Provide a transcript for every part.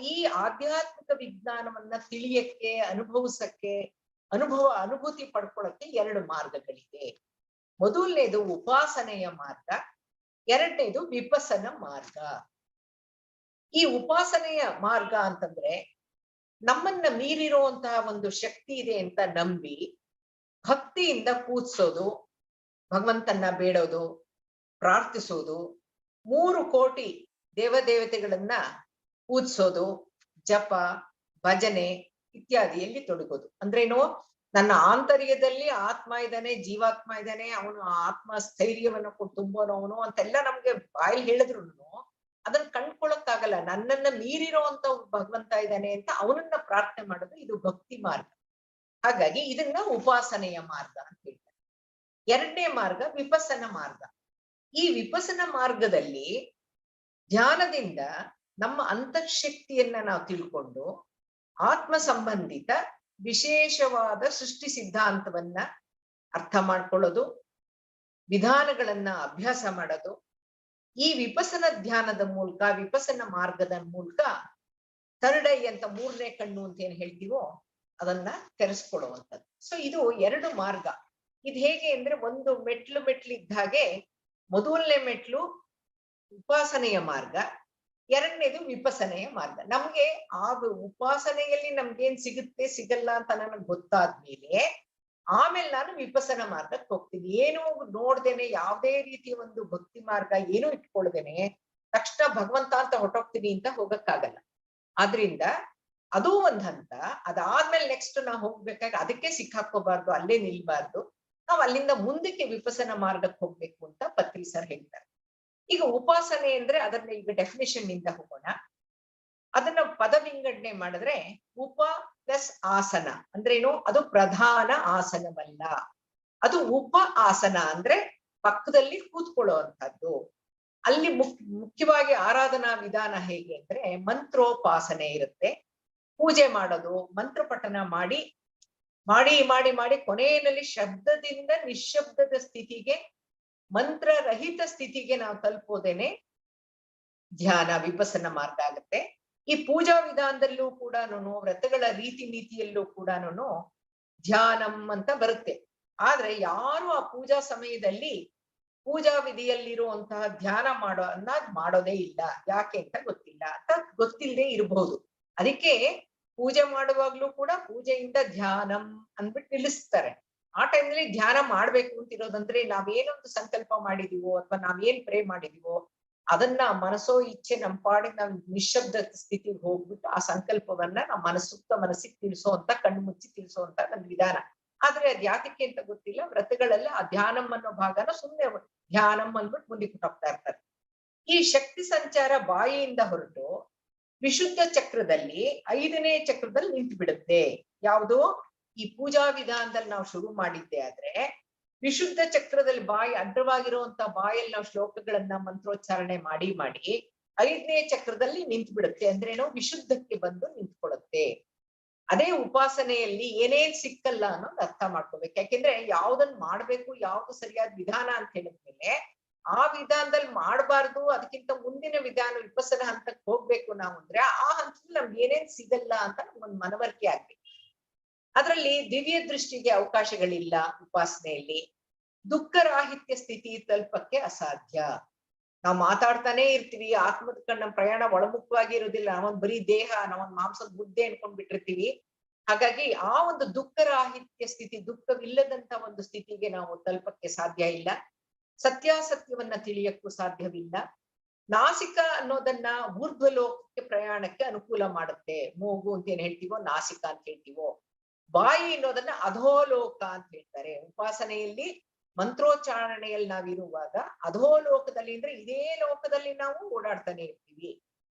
ಈ ಆಧ್ಯಾತ್ಮಿಕ ವಿಜ್ಞಾನವನ್ನ ತಿಳಿಯಕ್ಕೆ, ಅನುಭವಿಸಕ್ಕೆ, ಅನುಭೂತಿ ಪಡ್ಕೊಳಕ್ಕೆ ಎರಡು ಮಾರ್ಗಗಳಿದೆ. ಮೊದಲನೇದು ಉಪಾಸನೆಯ ಮಾರ್ಗ, ಎರಡನೇದು ವಿಪಸನ ಮಾರ್ಗ. ಈ ಉಪಾಸನೆಯ ಮಾರ್ಗ ಅಂತಂದ್ರೆ ನಮ್ಮನ್ನ ಮೀರಿರುವಂತಹ ಒಂದು ಶಕ್ತಿ ಇದೆ ಅಂತ ನಂಬಿ ಭಕ್ತಿಯಿಂದ ಪೂಜಿಸೋದು, ಭಗವಂತನ ಬೇಡೋದು, ಪ್ರಾರ್ಥಿಸೋದು, 3 ಕೋಟಿ ದೇವದೇವತೆಗಳನ್ನ ಪೂಜಿಸೋದು, ಜಪ, ಭಜನೆ ಇತ್ಯಾದಿಯಲ್ಲಿ ತೊಡಗೋದು. ಅಂದ್ರೇನು? ನನ್ನ ಆಂತರ್ಯದಲ್ಲಿ ಆತ್ಮ ಇದ್ದಾನೆ, ಜೀವಾತ್ಮ ಇದ್ದಾನೆ, ಅವನು ಆತ್ಮ ಸ್ಥೈರ್ಯವನ್ನು ತುಂಬೋನವನು ಅಂತೆಲ್ಲ ನಮ್ಗೆ ಬಾಯಲ್ಲಿ ಹೇಳಿದ್ರು ಅದನ್ನ ಕಂಡ್ಕೊಳಕ್ಕಾಗಲ್ಲ. ನನ್ನನ್ನ ಮೀರಿರೋಂತ ಭಗವಂತ ಇದ್ದಾನೆ ಅಂತ ಅವನನ್ನ ಪ್ರಾರ್ಥನೆ ಮಾಡೋದು ಇದು ಭಕ್ತಿ ಮಾರ್ಗ. ಹಾಗಾಗಿ ಇದನ್ನ ಉಪಾಸನೆಯ ಮಾರ್ಗ ಅಂತ ಹೇಳ್ತಾರೆ. ಎರಡನೇ ಮಾರ್ಗ ವಿಪಸನ ಮಾರ್ಗ. ಈ ವಿಪಸನ ಮಾರ್ಗದಲ್ಲಿ ಧ್ಯಾನದಿಂದ ನಮ್ಮ ಅಂತರ್ಶಕ್ತಿಯನ್ನ ನಾವು ತಿಳ್ಕೊಂಡು ಆತ್ಮ ಸಂಬಂಧಿತ ವಿಶೇಷವಾದ ಸೃಷ್ಟಿ ಸಿದ್ಧಾಂತವನ್ನ ಅರ್ಥ ಮಾಡ್ಕೊಳ್ಳೋದು, ವಿಧಾನಗಳನ್ನ ಅಭ್ಯಾಸ ಮಾಡೋದು, ಈ ವಿಪಸನ ಧ್ಯಾನದ ಮೂಲಕ, ವಿಪಸನ ಮಾರ್ಗದ ಮೂಲಕ ಥರ್ಡ್ ಐ ಅಂತ 3ನೇ ಕಣ್ಣು ಅಂತ ಏನ್ ಹೇಳ್ತೀವೋ ಅದನ್ನ ತೆರೆಸ್ಕೊಡುವಂಥದ್ದು. ಸೊ ಇದು 2 ಮಾರ್ಗ. ಇದು ಹೇಗೆ ಅಂದ್ರೆ ಒಂದು ಮೆಟ್ಲು ಇದ್ದ ಹಾಗೆ ಮೊದಲನೇ ಮೆಟ್ಲು ಉಪಾಸನೆಯ ಮಾರ್ಗ, ಎರಡನೇದು ವಿಪಸನೆಯ ಮಾರ್ಗ. ನಮ್ಗೆ ಆ ಉಪಾಸನೆಯಲ್ಲಿ ನಮ್ಗೇನ್ ಸಿಗುತ್ತೆ ಸಿಗಲ್ಲ ಅಂತ ನನಗೆ ಗೊತ್ತಾದ್ಮೇಲೆ ಆಮೇಲೆ ನಾನು ವಿಪಸನ ಮಾರ್ಗಕ್ಕೆ ಹೋಗ್ತೀನಿ. ಏನು ನೋಡ್ದೇನೆ, ಯಾವುದೇ ರೀತಿಯ ಒಂದು ಭಕ್ತಿ ಮಾರ್ಗ ಏನು ಇಟ್ಕೊಳ್ದೇನೆ ತಕ್ಷಣ ಭಗವಂತ ಅಂತ ಹೊಟ್ಟೋಗ್ತೀನಿ ಅಂತ ಹೋಗಕ್ಕಾಗಲ್ಲ. ಆದ್ರಿಂದ ಅದು ಒಂದ್ ಹಂತ. ಅದಾದ್ಮೇಲೆ ನೆಕ್ಸ್ಟ್ ನಾವು ಹೋಗ್ಬೇಕಾಗ ಅದಕ್ಕೆ ಸಿಕ್ಕಾಕೋಬಾರ್ದು, ಅಲ್ಲೇ ನಿಲ್ಬಾರ್ದು, ನಾವ್ ಅಲ್ಲಿಂದ ಮುಂದಕ್ಕೆ ವಿಪಸನ ಮಾರ್ಗಕ್ಕೆ ಹೋಗ್ಬೇಕು ಅಂತ ಪತ್ರಿ ಸರ್ ಹೇಳ್ತಾರೆ. ಈಗ ಉಪಾಸನೆ ಅಂದ್ರೆ ಅದನ್ನ ಈಗ ಡೆಫಿನೇಷನ್ ನಿಂದ ಹೋಗೋಣ. ಅದನ್ನ ಪದ ವಿಂಗಡಣೆ ಮಾಡಿದ್ರೆ ಉಪ ಪ್ಲಸ್ ಆಸನ ಅಂದ್ರೇನು? ಅದು ಪ್ರಧಾನ ಆಸನವಲ್ಲ, ಅದು ಉಪ ಆಸನ ಅಂದ್ರೆ ಪಕ್ಕದಲ್ಲಿ ಕೂತ್ಕೊಳ್ಳುವಂಥದ್ದು. ಅಲ್ಲಿ ಮುಖ್ಯವಾಗಿ ಆರಾಧನಾ ವಿಧಾನ ಹೇಗೆ ಅಂದ್ರೆ ಮಂತ್ರೋಪಾಸನೆ ಇರುತ್ತೆ. ಪೂಜೆ ಮಾಡೋದು, ಮಂತ್ರ ಪಠನ ಮಾಡಿ ಮಾಡಿ ಮಾಡಿ ಮಾಡಿ ಕೊನೆಯಲ್ಲಿ ಶಬ್ದದಿಂದ ನಿಶ್ಶಬ್ದದ ಸ್ಥಿತಿಗೆ, ಮಂತ್ರರಹಿತ ಸ್ಥಿತಿಗೆ ನಾವು ತಲುಪೋದೇನೆ ಧ್ಯಾನ, ವಿಪಸನ ಮಾರ್ಗ ಆಗುತ್ತೆ. ಈ ಪೂಜಾ ವಿಧಾನದಲ್ಲೂ ಕೂಡ ವ್ರತಗಳ ರೀತಿ ನೀತಿಯಲ್ಲೂ ಕೂಡ ಧ್ಯಾನಂ ಅಂತ ಬರುತ್ತೆ. ಆದ್ರೆ ಯಾರು ಆ ಪೂಜಾ ಸಮಯದಲ್ಲಿ ಪೂಜಾ ವಿಧಿಯಲ್ಲಿರುವಂತಹ ಧ್ಯಾನ ಮಾಡೋದೇ ಇಲ್ಲ. ಯಾಕೆ ಅಂತ ಗೊತ್ತಿಲ್ಲ, ಅಂತ ಗೊತ್ತಿಲ್ಲದೆ ಇರಬಹುದು. ಅದಕ್ಕೆ ಪೂಜೆ ಮಾಡುವಾಗ್ಲೂ ಕೂಡ ಪೂಜೆಯಿಂದ ಧ್ಯಾನಂ ಅಂದ್ಬಿಟ್ಟು ನಿಲ್ಲಿಸ್ತಾರೆ. ಆ ಟೈಮ್ನಲ್ಲಿ ಧ್ಯಾನ ಮಾಡ್ಬೇಕು ಅಂತಿರೋದಂದ್ರೆ ನಾವೇನೊಂದು ಸಂಕಲ್ಪ ಮಾಡಿದೀವೋ ಅಥವಾ ನಾವೇನ್ ಪ್ರೇ ಮಾಡಿದೀವೋ ಅದನ್ನ ಮನಸ್ಸೋ ಇಚ್ಛೆ ನಮ್ಮ ಪಾಡಿಗೆ ನಾವು ನಿಶ್ಶಬ್ದ ಸ್ಥಿತಿಗೆ ಹೋಗ್ಬಿಟ್ಟು ಆ ಸಂಕಲ್ಪವನ್ನ ನಾವು ಮನಸ್ಸಿಗೆ ತಿಳಿಸೋ ಅಂತ, ಕಣ್ಣು ಮುಚ್ಚಿ ತಿಳಿಸೋ ಅಂತ ನನ್ನ ವಿಧಾನ. ಆದ್ರೆ ಅದ್ ಯಾತಕ್ಕೆ ಅಂತ ಗೊತ್ತಿಲ್ಲ. ವ್ರತಗಳೆಲ್ಲ ಆ ಧ್ಯಾನಂ ಅನ್ನೋ ಭಾಗನ ಸುಮ್ನೆ ಧ್ಯಾನಂ ಅಂದ್ಬಿಟ್ಟು ಮುಂದಕ್ಕೆ ಹೋಗ್ತಾ ಇರ್ತಾರೆ. ಈ ಶಕ್ತಿ ಸಂಚಾರ ಬಾಯಿಯಿಂದ ಹೊರಟು ವಿಶುದ್ಧ ಚಕ್ರದಲ್ಲಿ 5ನೇ ಚಕ್ರದಲ್ಲಿ ನಿಂತು ಬಿಡುತ್ತೆ. ಯಾವುದು? ಈ ಪೂಜಾ ವಿಧಾನದಲ್ಲಿ ನಾವು ಶುರು ಮಾಡಿದ್ದೆ ಆದ್ರೆ ವಿಶುದ್ಧ ಚಕ್ರದಲ್ಲಿ ಬಾಯಿ ಅಡ್ಡವಾಗಿರುವಂತ ಬಾಯಲ್ಲಿ ನಾವು ಶ್ಲೋಕಗಳನ್ನ ಮಂತ್ರೋಚ್ಚಾರಣೆ ಮಾಡಿ 5ನೇ ಚಕ್ರದಲ್ಲಿ ನಿಂತು ಬಿಡುತ್ತೆ. ಅಂದ್ರೇನು? ವಿಶುದ್ಧಕ್ಕೆ ಬಂದು ನಿಂತ್ಕೊಳ್ಳುತ್ತೆ. ಅದೇ ಉಪಾಸನೆಯಲ್ಲಿ ಏನೇನ್ ಸಿಕ್ಕಲ್ಲ ಅನ್ನೋದು ಅರ್ಥ ಮಾಡ್ಕೋಬೇಕು. ಯಾಕೆಂದ್ರೆ ಯಾವ್ದನ್ ಮಾಡ್ಬೇಕು, ಯಾವ್ದು ಸರಿಯಾದ ವಿಧಾನ ಅಂತ ಹೇಳಿದ್ಮೇಲೆ ಆ ವಿಧಾನದಲ್ಲಿ ಮಾಡಬಾರ್ದು, ಅದಕ್ಕಿಂತ ಮುಂದಿನ ವಿಧಾನ ವಿಪಸನ ಹಂತಕ್ಕೆ ಹೋಗ್ಬೇಕು ನಾವು ಅಂದ್ರೆ ಆ ಹಂತದಲ್ಲಿ ನಮ್ಗೆ ಏನೇನ್ ಸಿಗಲ್ಲ ಅಂತ ನಮ್ಗೊಂದು ಮನವರಿಕೆ ಆಗ್ಬೇಕು. ಅದರಲ್ಲಿ ದಿವ್ಯ ದೃಷ್ಟಿಗೆ ಅವಕಾಶಗಳಿಲ್ಲ. ಉಪಾಸನೆಯಲ್ಲಿ ದುಃಖರಾಹಿತ್ಯ ಸ್ಥಿತಿ ತಲುಪಕ್ಕೆ ಅಸಾಧ್ಯ. ನಾವು ಮಾತಾಡ್ತಾನೆ ಇರ್ತೀವಿ, ಆತ್ಮದ ಕಣ್ಣ ಪ್ರಯಾಣ ಒಳಮುಖವಾಗಿ ಇರೋದಿಲ್ಲ. ನಾವೊಂದ್ ಬರೀ ದೇಹ, ನಾವೊಂದ್ ಮಾಂಸದ ಮುದ್ದೆ ಅನ್ಕೊಂಡ್ಬಿಟ್ಟಿರ್ತೀವಿ. ಹಾಗಾಗಿ ಆ ಒಂದು ದುಃಖರಾಹಿತ್ಯ ಸ್ಥಿತಿ, ದುಃಖವಿಲ್ಲದಂತ ಒಂದು ಸ್ಥಿತಿಗೆ ನಾವು ತಲುಪಕ್ಕೆ ಸಾಧ್ಯ ಇಲ್ಲ. ಸತ್ಯಾಸತ್ಯವನ್ನ ತಿಳಿಯಕ್ಕೂ ಸಾಧ್ಯವಿಲ್ಲ. ನಾಸಿಕ ಅನ್ನೋದನ್ನ ಊರ್ಧ್ವಲೋಕಕ್ಕೆ ಪ್ರಯಾಣಕ್ಕೆ ಅನುಕೂಲ ಮಾಡುತ್ತೆ. ಮೂಗು ಅಂತ ಏನ್ ಹೇಳ್ತೀವೋ, ನಾಸಿಕ ಅಂತ ಹೇಳ್ತೀವೋ. ಬಾಯಿ ಅನ್ನೋದನ್ನ ಅಧೋಲೋಕ ಅಂತ ಹೇಳ್ತಾರೆ. ಉಪಾಸನೆಯಲ್ಲಿ ಮಂತ್ರೋಚ್ಚಾರಣೆಯಲ್ಲಿ ನಾವಿರುವಾಗ ಅಧೋಲೋಕದಲ್ಲಿ ಅಂದ್ರೆ ಇದೇ ಲೋಕದಲ್ಲಿ ನಾವು ಓಡಾಡ್ತಾನೆ ಇರ್ತೀವಿ.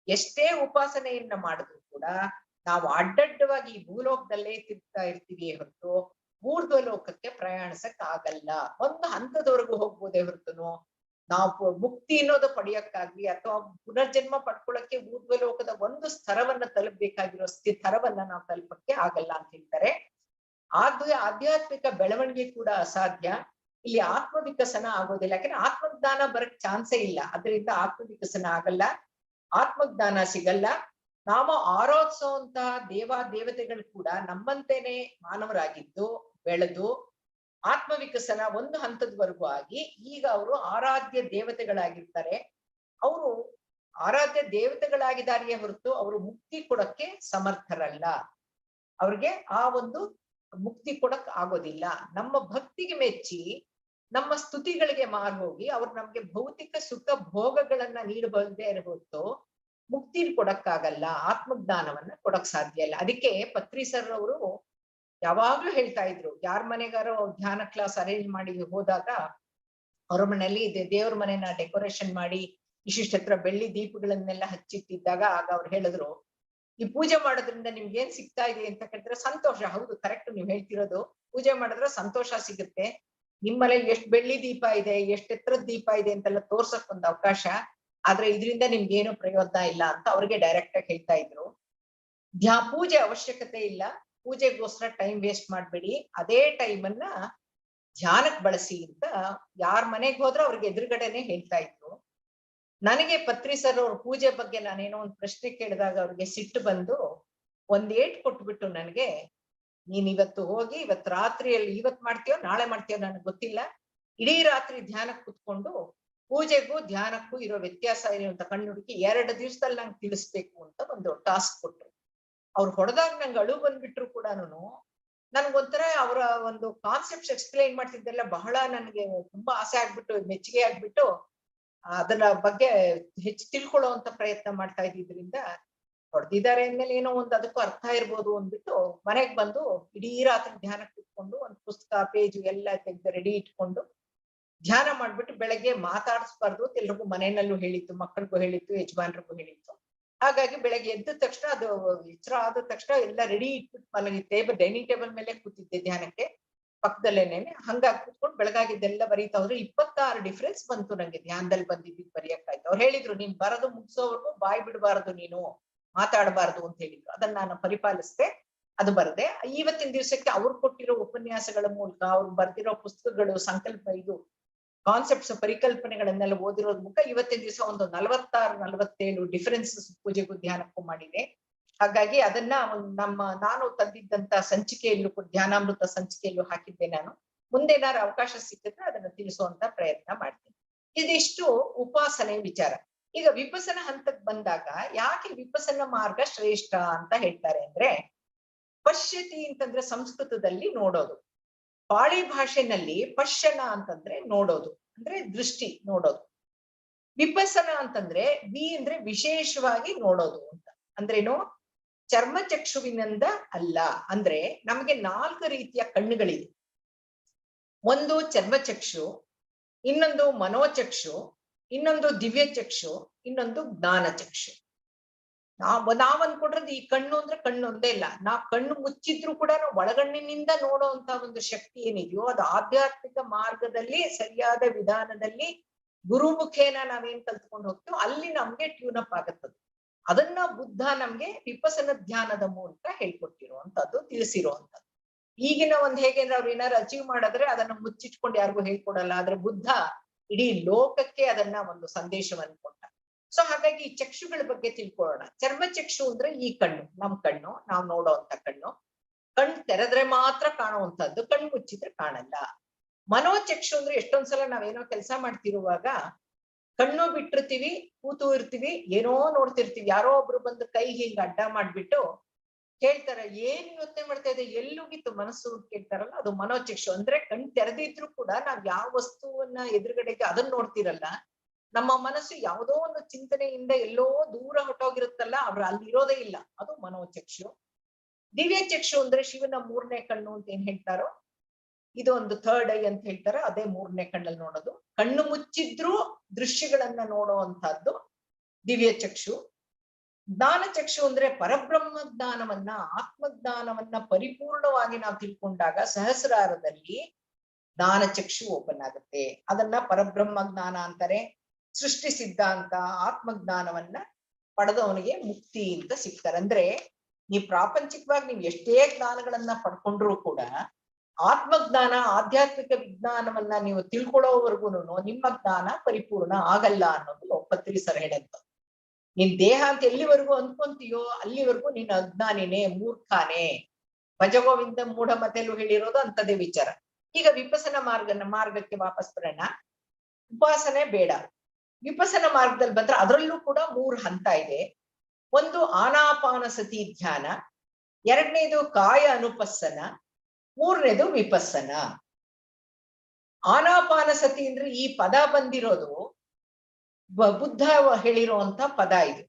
ಎಷ್ಟೇ ಉಪಾಸನೆಯನ್ನ ಮಾಡಿದ್ರು ಕೂಡ ನಾವು ಅಡ್ಡಡ್ಡವಾಗಿ ಈ ಭೂಲೋಕದಲ್ಲೇ ತಿರ್ಗ್ತಾ ಇರ್ತೀವಿ ಹೊರತು ಊರ್ಧ್ವ ಲೋಕಕ್ಕೆ ಪ್ರಯಾಣಿಸಕ್ ಆಗಲ್ಲ. ಒಂದು ಹಂತದವರೆಗೂ ಹೋಗ್ಬೋದೇ ಹೊರತುನು ನಾವು ಮುಕ್ತಿ ಅನ್ನೋದು ಪಡೆಯಕ್ಕಾಗ್ಲಿ ಅಥವಾ ಪುನರ್ಜನ್ಮ ಪಡ್ಕೊಳಕ್ಕೆ ಊರ್ಧ್ವ ಲೋಕದ ಒಂದು ಸ್ತರವನ್ನ ತಲುಪಬೇಕಾಗಿರೋ ಸ್ತರವನ್ನ ನಾವು ತಲುಪಕ್ಕೆ ಆಗಲ್ಲ ಅಂತ ಹೇಳ್ತಾರೆ. ಆಧ್ಯಾತ್ಮಿಕ ಬೆಳವಣಿಗೆ ಕೂಡ ಅಸಾಧ್ಯ. ಇಲ್ಲಿ ಆತ್ಮ ವಿಕಸನ ಆಗೋದಿಲ್ಲ. ಯಾಕಂದ್ರೆ ಆತ್ಮಜ್ಞಾನ ಬರಕ್ ಚಾನ್ಸೇ ಇಲ್ಲ. ಅದರಿಂದ ಆತ್ಮ ವಿಕಸನ ಆಗಲ್ಲ, ಆತ್ಮಜ್ಞಾನ ಸಿಗಲ್ಲ. ನಾವು ಆರಾಧಿಸುವಂತಹ ದೇವತೆಗಳು ಕೂಡ ನಮ್ಮಂತೆನೆ ಮಾನವರಾಗಿದ್ದು ಬೆಳೆದು ಆತ್ಮವಿಕಸನ ಒಂದು ಹಂತದವರೆಗೂ ಆಗಿ ಈಗ ಅವರು ಆರಾಧ್ಯ ದೇವತೆಗಳಾಗಿರ್ತಾರೆ. ಅವರು ಆರಾಧ್ಯ ದೇವತೆಗಳಾಗಿದ್ದಾರೆಯೇ ಹೊರತು ಅವರು ಮುಕ್ತಿ ಕೊಡಕ್ಕೆ ಸಮರ್ಥರಲ್ಲ. ಅವ್ರಿಗೆ ಆ ಒಂದು ಮುಕ್ತಿ ಕೊಡಕ್ ಆಗೋದಿಲ್ಲ. ನಮ್ಮ ಭಕ್ತಿಗೆ ಮೆಚ್ಚಿ ನಮ್ಮ ಸ್ತುತಿಗಳಿಗೆ ಮಾರು ಹೋಗಿ ಅವ್ರು ನಮ್ಗೆ ಭೌತಿಕ ಸುಖ ಭೋಗಗಳನ್ನ ನೀಡಬಹುದೇ ಹೊರತು ಮುಕ್ತಿ ಕೊಡಕ್ಕಾಗಲ್ಲ, ಆತ್ಮಜ್ಞಾನವನ್ನ ಕೊಡಕ್ ಸಾಧ್ಯ ಇಲ್ಲ. ಅದಕ್ಕೆ ಪತ್ರಿ ಸರ್ ಅವರು ಯಾವಾಗ್ಲೂ ಹೇಳ್ತಾ ಇದ್ರು, ಯಾರ ಮನೆಗಾರೋ ಧ್ಯಾನ ಕ್ಲಾಸ್ ಅರೇಂಜ್ ಮಾಡಿ ಹೋದಾಗ ಅವ್ರ ಮನೆಯಲ್ಲಿ ದೇವ್ರ ಮನೆನ ಡೆಕೋರೇಷನ್ ಮಾಡಿ ಇಷ್ಟಿಷ್ಟತ್ರ ಬೆಳ್ಳಿ ದೀಪಗಳನ್ನೆಲ್ಲ ಹಚ್ಚಿಟ್ಟಿದ್ದಾಗ ಆಗ ಅವ್ರು ಹೇಳಿದ್ರು, ಈ ಪೂಜೆ ಮಾಡೋದ್ರಿಂದ ನಿಮ್ಗೆ ಏನ್ ಸಿಗ್ತಾ ಇದೆ ಅಂತ ಕೇಳಿದ್ರೆ ಸಂತೋಷ. ಹೌದು, ಕರೆಕ್ಟ್ ನೀವ್ ಹೇಳ್ತಿರೋದು. ಪೂಜೆ ಮಾಡಿದ್ರೆ ಸಂತೋಷ ಸಿಗುತ್ತೆ. ನಿಮ್ಮನೇಲಿ ಎಷ್ಟ್ ಬೆಳ್ಳಿ ದೀಪ ಇದೆ, ಎಷ್ಟ್ ಎತ್ತರದ ದೀಪ ಇದೆ ಅಂತೆಲ್ಲ ತೋರ್ಸಕ್ ಒಂದು ಅವಕಾಶ. ಆದ್ರೆ ಇದರಿಂದ ನಿಮ್ಗೆ ಏನು ಪ್ರಯೋಜನ ಇಲ್ಲ ಅಂತ ಅವ್ರಿಗೆ ಡೈರೆಕ್ಟ್ ಆಗಿ ಹೇಳ್ತಾ ಇದ್ರು. ಪೂಜೆ ಅವಶ್ಯಕತೆ ಇಲ್ಲ, ಪೂಜೆಗೋಸ್ಕರ ಟೈಮ್ ವೇಸ್ಟ್ ಮಾಡ್ಬೇಡಿ, ಅದೇ ಟೈಮ್ ಅನ್ನ ಧ್ಯಾನಕ್ ಬಳಸಿ ಅಂತ ಯಾರ ಮನೆಗ್ ಹೋದ್ರೆ ಅವ್ರಿಗೆ ಎದುರುಗಡೆನೆ ಹೇಳ್ತಾ ಇದ್ರು. ನನಗೆ ಪತ್ರಿ ಸರ್ ಅವ್ರ ಪೂಜೆ ಬಗ್ಗೆ ನಾನೇನೋ ಒಂದು ಪ್ರಶ್ನೆ ಕೇಳಿದಾಗ ಅವ್ರಿಗೆ ಸಿಟ್ಟು ಬಂದು ಒಂದ್ ಏಟ್ ಕೊಟ್ಬಿಟ್ಟು, ನನಗೆ ನೀನ್ ಇವತ್ತು ಹೋಗಿ ಇವತ್ ರಾತ್ರಿಯಲ್ಲಿ ಇವತ್ ಮಾಡ್ತೀಯೋ ನಾಳೆ ಮಾಡ್ತೀಯೋ ನನಗೆ ಗೊತ್ತಿಲ್ಲ, ಇಡೀ ರಾತ್ರಿ ಧ್ಯಾನಕ್ಕೆ ಕುತ್ಕೊಂಡು ಪೂಜೆಗೂ ಧ್ಯಾನಕ್ಕೂ ಇರೋ ವ್ಯತ್ಯಾಸ ಏನು ಅಂತ ಕಂಡು ಹುಡುಕಿ 2 ದಿವಸದಲ್ಲಿ ನಂಗೆ ತಿಳಿಸ್ಬೇಕು ಅಂತ ಒಂದು ಟಾಸ್ಕ್ ಕೊಟ್ರು. ಅವ್ರು ಹೊಡೆದಾಗ ನಂಗೆ ಅಳು ಬಂದ್ಬಿಟ್ರು ಕೂಡ ನನ್ಗೊಂಥರ ಅವರ ಒಂದು ಕಾನ್ಸೆಪ್ಟ್ಸ್ ಎಕ್ಸ್ಪ್ಲೈನ್ ಮಾಡ್ತಿದ್ದೆಲ್ಲ ಬಹಳ ನನಗೆ ತುಂಬಾ ಆಸೆ ಆಗ್ಬಿಟ್ಟು, ಮೆಚ್ಚುಗೆ ಆಗ್ಬಿಟ್ಟು ಅದನ್ನ ಬಗ್ಗೆ ಹೆಚ್ಚು ತಿಳ್ಕೊಳ್ಳುವಂತ ಪ್ರಯತ್ನ ಮಾಡ್ತಾ ಇದ್ದಿದ್ರಿಂದ ಹೊಡೆದಿದ್ದಾರೆ ಅಂದ್ಮೇಲೆ ಏನೋ ಒಂದು ಅದಕ್ಕೂ ಅರ್ಥ ಇರ್ಬೋದು ಅಂದ್ಬಿಟ್ಟು ಮನೆಗ್ ಬಂದು ಇಡೀ ರಾತ್ರಿ ಧ್ಯಾನಕ್ಕೆ ಕುತ್ಕೊಂಡು ಒಂದು ಪುಸ್ತಕ ಪೇಜು ಎಲ್ಲ ತೆಗೆದು ರೆಡಿ ಇಟ್ಕೊಂಡು ಧ್ಯಾನ ಮಾಡ್ಬಿಟ್ಟು ಬೆಳಗ್ಗೆ ಮಾತಾಡಿಸ್ಬಾರ್ದು ಎಲ್ರಿಗೂ ಮನೆಯಲ್ಲೂ ಹೇಳಿತ್ತು, ಮಕ್ಕಳಿಗೂ ಹೇಳಿತ್ತು, ಯಜಮಾನ್ರಿಗೂ ಹೇಳಿತ್ತು. ಹಾಗಾಗಿ ಬೆಳಗ್ಗೆ ಎದ್ದ ತಕ್ಷಣ ಅದು ಎಚ್ಚರ ಆದ ತಕ್ಷಣ ಎಲ್ಲ ರೆಡಿ ಇಟ್ಬಿಟ್ಟು ಮಲಗಿ ಡೈನಿಂಗ್ ಟೇಬಲ್ ಮೇಲೆ ಕೂತಿದ್ದೆ ಧ್ಯಾನಕ್ಕೆ ಪಕ್ಕದಲ್ಲೇನೆ. ಹಂಗಾಗಿ ಕೂತ್ಕೊಂಡು ಬೆಳಗಾಗಿದ್ದೆಲ್ಲ ಬರೀತಾ ಹೋದ್ರೆ 26 ಡಿಫ್ರೆನ್ಸ್ ಬಂತು ನಂಗೆ ಧ್ಯಾನದಲ್ಲಿ ಬಂದಿದ್ದು ಬರೆಯಕ್ಕಾಯ್ತು. ಅವ್ರು ಹೇಳಿದ್ರು, ನೀನ್ ಬರೋದು ಮುಗಿಸೋವರೆಗೂ ಬಾಯ್ ಬಿಡಬಾರದು, ನೀನು ಮಾತಾಡಬಾರ್ದು ಅಂತ ಹೇಳಿದ್ರು. ಅದನ್ನ ನಾನು ಪರಿಪಾಲಿಸ್ದೆ, ಅದು ಬರದೆ. ಇವತ್ತಿನ ದಿವಸಕ್ಕೆ ಅವ್ರು ಕೊಟ್ಟಿರೋ ಉಪನ್ಯಾಸಗಳ ಮೂಲಕ ಅವ್ರು ಬರ್ದಿರೋ ಪುಸ್ತಕಗಳು ಸಂಕಲ್ಪ ಇದು ಕಾನ್ಸೆಪ್ಟ್ಸ್ ಪರಿಕಲ್ಪನೆಗಳನ್ನೆಲ್ಲ ಓದಿರೋದ್ ಮೂಲಕ ಇವತ್ತಿನ ದಿವಸ ಒಂದು 46-47 ಡಿಫರೆನ್ಸಸ್ ಪೂಜೆಗೂ ಧ್ಯಾನಕ್ಕೂ ಮಾಡಿದೆ. ಹಾಗಾಗಿ ಅದನ್ನ ನಾನು ತಂದಿದ್ದಂತ ಸಂಚಿಕೆಯಲ್ಲೂ ಧ್ಯಾನಾಮೃತ ಸಂಚಿಕೆಯಲ್ಲೂ ಹಾಕಿದ್ದೆ. ನಾನು ಮುಂದೇನಾದ್ರು ಅವಕಾಶ ಸಿಕ್ಕಿದ್ರೆ ಅದನ್ನ ತಿಳಿಸುವಂತ ಪ್ರಯತ್ನ ಮಾಡ್ತೀನಿ. ಇದಿಷ್ಟು ಉಪಾಸನೆ ವಿಚಾರ. ಈಗ ವಿಪಸನ ಹಂತಕ್ಕೆ ಬಂದಾಗ ಯಾಕೆ ವಿಪಸನ ಮಾರ್ಗ ಶ್ರೇಷ್ಠ ಅಂತ ಹೇಳ್ತಾರೆ ಅಂದ್ರೆ, ಪಶ್ಯತಿ ಅಂತಂದ್ರೆ ಸಂಸ್ಕೃತದಲ್ಲಿ ನೋಡೋದು, ಪಾಳಿ ಭಾಷೆನಲ್ಲಿ ಪಶ್ಯನ ಅಂತಂದ್ರೆ ನೋಡೋದು, ಅಂದ್ರೆ ದೃಷ್ಟಿ ನೋಡೋದು. ವಿಪಸನ ಅಂತಂದ್ರೆ ಅಂದ್ರೆ ವಿಶೇಷವಾಗಿ ನೋಡೋದು ಅಂತ ಅಂದ್ರೇನು, ಚರ್ಮಚಕ್ಷುವಿನಿಂದ ಅಲ್ಲ. ಅಂದ್ರೆ ನಮ್ಗೆ 4 ರೀತಿಯ ಕಣ್ಣುಗಳಿದೆ. ಒಂದು ಚರ್ಮಚಕ್ಷು, ಇನ್ನೊಂದು ಮನೋಚಕ್ಷು, ಇನ್ನೊಂದು ದಿವ್ಯ ಚಕ್ಷು, ಇನ್ನೊಂದು ಜ್ಞಾನ ಚಕ್ಷು. ನಾವ್ ಅನ್ಕೊಂಡ್ರದ್ದು ಈ ಕಣ್ಣು ಅಂದ್ರೆ ಕಣ್ಣು ಒಂದೇ ಇಲ್ಲ. ನಾವ್ ಕಣ್ಣು ಮುಚ್ಚಿದ್ರು ಕೂಡ ನಾವು ಒಳಗಣ್ಣಿನಿಂದ ನೋಡುವಂತ ಒಂದು ಶಕ್ತಿ ಏನಿದೆಯೋ ಅದು ಆಧ್ಯಾತ್ಮಿಕ ಮಾರ್ಗದಲ್ಲಿ ಸರಿಯಾದ ವಿಧಾನದಲ್ಲಿ ಗುರುಮುಖೇನ ನಾವೇನ್ ಕಲ್ತ್ಕೊಂಡು ಹೋಗ್ತೀವೋ ಅಲ್ಲಿ ನಮ್ಗೆ ಟ್ಯೂನ್ ಅಪ್ ಆಗತ್ತದು. ಅದನ್ನ ಬುದ್ಧ ನಮ್ಗೆ ವಿಪಸನ ಧ್ಯಾನದ ಮೂಲಕ ಹೇಳ್ಕೊಟ್ಟಿರುವಂತದ್ದು, ತಿಳಿಸಿರುವಂತದ್ದು. ಈಗಿನ ಒಂದ್ ಹೇಗೆ ಅವ್ರು ಏನಾರು ಅಚೀವ್ ಮಾಡಿದ್ರೆ ಅದನ್ನ ಮುಚ್ಚಿಟ್ಕೊಂಡು ಯಾರಿಗೂ ಹೇಳ್ಕೊಡಲ್ಲ. ಆದ್ರೆ ಬುದ್ಧ ಇಡೀ ಲೋಕಕ್ಕೆ ಅದನ್ನ ಒಂದು ಸಂದೇಶವನ್ನು ಕೊಟ್ಟ. ಸೊ ಹಾಗಾಗಿ ಈ ಚಕ್ಷುಗಳ ಬಗ್ಗೆ ತಿಳ್ಕೊಳ್ಳೋಣ. ಚರ್ಮಚಕ್ಷು ಅಂದ್ರೆ ಈ ಕಣ್ಣು, ನಮ್ ಕಣ್ಣು, ನಾವು ನೋಡೋವಂತ ಕಣ್ಣು. ಕಣ್ಣು ತೆರೆದ್ರೆ ಮಾತ್ರ ಕಾಣುವಂತದ್ದು, ಕಣ್ಣು ಮುಚ್ಚಿದ್ರೆ ಕಾಣಲ್ಲ. ಮನೋಚಕ್ಷು ಅಂದ್ರೆ ಎಷ್ಟೊಂದ್ಸಲ ನಾವೇನೋ ಕೆಲಸ ಮಾಡ್ತಿರುವಾಗ ಕಣ್ಣು ಬಿಟ್ಟಿರ್ತೀವಿ, ಕೂತು ಇರ್ತೀವಿ, ಏನೋ ನೋಡ್ತಿರ್ತೀವಿ, ಯಾರೋ ಒಬ್ರು ಬಂದು ಕೈ ಹೀಗೆ ಅಡ್ಡ ಮಾಡ್ಬಿಟ್ಟು ಕೇಳ್ತಾರೆ, ಏನ್ ಯೋಚನೆ ಮಾಡ್ತಾ ಇದೆ, ಎಲ್ಲೋಗಿತ್ತು ಮನಸ್ಸು ಅಂತ ಕೇಳ್ತಾರಲ್ಲ, ಅದು ಮನೋಚಕ್ಷು. ಅಂದ್ರೆ ಕಣ್ ತೆರೆದಿದ್ರು ಕೂಡ ನಾವ್ ಯಾವ ವಸ್ತುವನ್ನ ಎದುರುಗಡೆಗೆ ಅದನ್ನ ನೋಡ್ತಿರಲ್ಲ, ನಮ್ಮ ಮನಸ್ಸು ಯಾವುದೋ ಒಂದು ಚಿಂತನೆಯಿಂದ ಎಲ್ಲೋ ದೂರ ಹೊಟ್ಟೋಗಿರುತ್ತಲ್ಲ, ಅವ್ರು ಅಲ್ಲಿ ಇರೋದೇ ಇಲ್ಲ, ಅದು ಮನೋಚಕ್ಷು. ದಿವ್ಯ ಚಕ್ಷು ಅಂದ್ರೆ ಶಿವನ 3ನೇ ಕಣ್ಣು ಅಂತ ಏನ್ ಹೇಳ್ತಾರೋ, ಇದು ಒಂದು 3rd ಐ ಅಂತ ಹೇಳ್ತಾರೆ, ಅದೇ 3ನೇ ಕಣ್ಣಲ್ಲಿ ನೋಡೋದು. ಕಣ್ಣು ಮುಚ್ಚಿದ್ರೂ ದೃಶ್ಯಗಳನ್ನ ನೋಡುವಂತಹದ್ದು ದಿವ್ಯ ಚಕ್ಷು. ಜ್ಞಾನ ಚಕ್ಷು ಅಂದ್ರೆ ಪರಬ್ರಹ್ಮ ಜ್ಞಾನವನ್ನ, ಆತ್ಮಜ್ಞಾನವನ್ನ ಪರಿಪೂರ್ಣವಾಗಿ ನಾವು ತಿಳ್ಕೊಂಡಾಗ ಸಹಸ್ರಾರದಲ್ಲಿ ಜ್ಞಾನ ಚಕ್ಷು ಓಪನ್ ಆಗುತ್ತೆ. ಅದನ್ನ ಪರಬ್ರಹ್ಮ ಜ್ಞಾನ ಅಂತಾರೆ. ಸೃಷ್ಟಿ ಸಿದ್ಧಾಂತ ಆತ್ಮಜ್ಞಾನವನ್ನ ಪಡೆದವನಿಗೆ ಮುಕ್ತಿ ಅಂತ ಸಿಗ್ತಾರೆ. ಅಂದ್ರೆ ನೀವು ಪ್ರಾಪಂಚಿಕವಾಗಿ ನೀವು ಎಷ್ಟೇ ಜ್ಞಾನಗಳನ್ನ ಪಡ್ಕೊಂಡ್ರು ಕೂಡ ಆತ್ಮಜ್ಞಾನ, ಆಧ್ಯಾತ್ಮಿಕ ವಿಜ್ಞಾನವನ್ನ ನೀವು ತಿಳ್ಕೊಳ್ಳೋವರೆಗೂ ನಿಮ್ಮ ಜ್ಞಾನ ಪರಿಪೂರ್ಣ ಆಗಲ್ಲ ಅನ್ನೋದು ಪತ್ರಿ ಸರ್ ಹೇಳಂತ. ನಿನ್ ದೇಹ ಅಂತ ಎಲ್ಲಿವರೆಗೂ ಅನ್ಕೊಂತೀಯೋ ಅಲ್ಲಿವರೆಗೂ ನೀನ್ ಅಜ್ಞಾನಿನೇ, ಮೂರ್ಖಾನೇ. ಭಜಗೋವಿಂದ ಮೂಢಮತೆಯಲ್ಲೂ ಹೇಳಿರೋದು ಅಂತದೇ ವಿಚಾರ. ಈಗ ವಿಪಸನ ಮಾರ್ಗಕ್ಕೆ ವಾಪಸ್ ಬರೋಣ. ಉಪಾಸನೆ ಬೇಡ, ವಿಪಸನ ಮಾರ್ಗದಲ್ಲಿ ಬಂದ್ರೆ ಅದರಲ್ಲೂ ಕೂಡ 3 ಹಂತ ಇದೆ. ಒಂದು ಆನಾಪಾನಸತಿ ಧ್ಯಾನ, ಎರಡನೇದು ಕಾಯ ಅನುಪಸ್ಸನ, ಮೂರನೇದು ವಿಪಸ್ಸನ. ಆನಾಪಾನಸತಿ ಅಂದ್ರೆ ಈ ಪದ ಬಂದಿರೋದು ಬುದ್ಧ ಹೇಳಿರುವಂತ ಪದ ಇದು.